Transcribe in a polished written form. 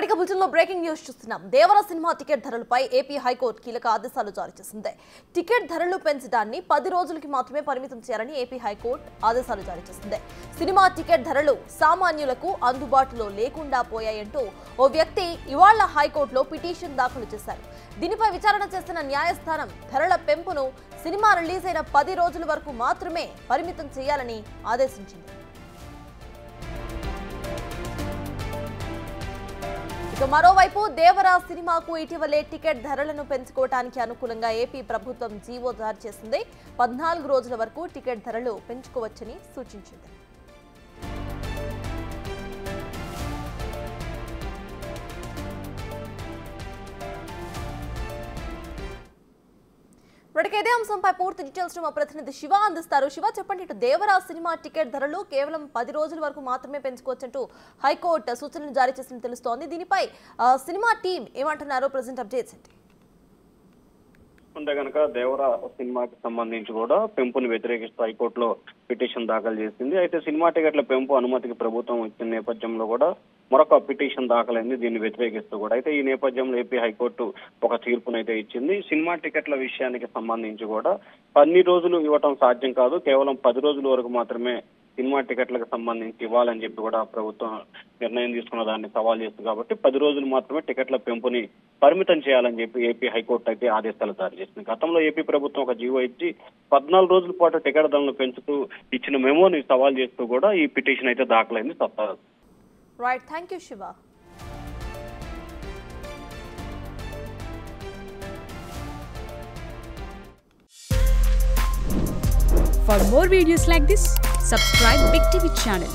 Right బులెటిన్లో breaking news చూస్తున్నాం. దేవర cinema ticket ధరలపై ఏపీ హైకోర్టు కీలక ఆదేశాలు జారీ చేసింది. టికెట్ ధరలు పెంచడాన్ని 10 రోజులకి మాత్రమే పరిమితం చేయాలని ఏపీ హైకోర్టు ఆదేశాలు జారీ చేసింది. సినిమా టికెట్ ధరలు సామాన్యులకు అందుబాటులో లేకుండా పోయాయంటూ ఓ వ్యక్తి ఇవాళ హైకోర్టులో పిటిషన్ దాఖలు చేశారు. దీనిపై విచారణ చేసిన న్యాయస్థానం ధరల పెంపును సినిమా రిలీజ్ అయిన 10 రోజుల వరకు మాత్రమే పరిమితం చేయాలని ఆదేశించింది. మరోవైపు దేవర సినిమాకు ఇటీవలే టికెట్ ధరలను పెంచుకోవడానికి అనుకూలంగా ఏపీ ప్రభుత్వం జీవో జారీ చేసింది. 14 రోజుల వరకు టికెట్ ధరలు పెంచుకోవచ్చని సూచించింది. ఇదే అంశంపై పూర్తి డీటెయిల్స్ మా ప్రతినిధి శివ అందిస్తారు. శివ, చెప్పండి, ఇటు దేవరా సినిమా టికెట్ ధరలు కేవలం 10 రోజుల వరకు మాత్రమే పెంచుకోవచ్చంటూ హైకోర్టు సూచనలు జారీ చేసినట్టు తెలుస్తోంది. దీనిపై సినిమా టీం ఏమంటున్నారో ప్రెజెంట్ అప్డేట్స్ ఏంటి? ఉంటే కనుక దేవరా సినిమాకి సంబంధించి కూడా పెంపుని వ్యతిరేకిస్తూ హైకోర్టులో పిటిషన్ దాఖలు చేసింది. అయితే సినిమా టికెట్ల పెంపు అనుమతికి ప్రభుత్వం ఇచ్చిన నేపథ్యంలో కూడా మరొక పిటిషన్ దాఖలైంది దీన్ని వ్యతిరేకిస్తూ కూడా. అయితే ఈ నేపథ్యంలో ఏపీ హైకోర్టు ఒక తీర్పునైతే ఇచ్చింది. సినిమా టికెట్ల విషయానికి సంబంధించి కూడా అన్ని రోజులు ఇవ్వటం సాధ్యం కాదు, కేవలం 10 రోజుల వరకు మాత్రమే సినిమా టికెట్లకు సంబంధించి ఇవ్వాలని చెప్పి కూడా ప్రభుత్వం నిర్ణయం తీసుకున్న దాన్ని సవాల్ చేస్తుంది. కాబట్టి 10 రోజులు మాత్రమే టికెట్ల పెంపుని పరిమితం చేయాలని చెప్పి ఏపీ హైకోర్టు అయితే ఆదేశాలు జారీ చేసింది. గతంలో ఏపీ ప్రభుత్వం ఒక జీవో ఇచ్చి 14 రోజుల పాటు టికెట్ ధరలను పెంచుతూ ఇచ్చిన మెమోని సవాల్ చేస్తూ కూడా ఈ పిటిషన్ అయితే దాఖలైంది. Right, thank you Shiva. For more videos like this, subscribe Big TV channel.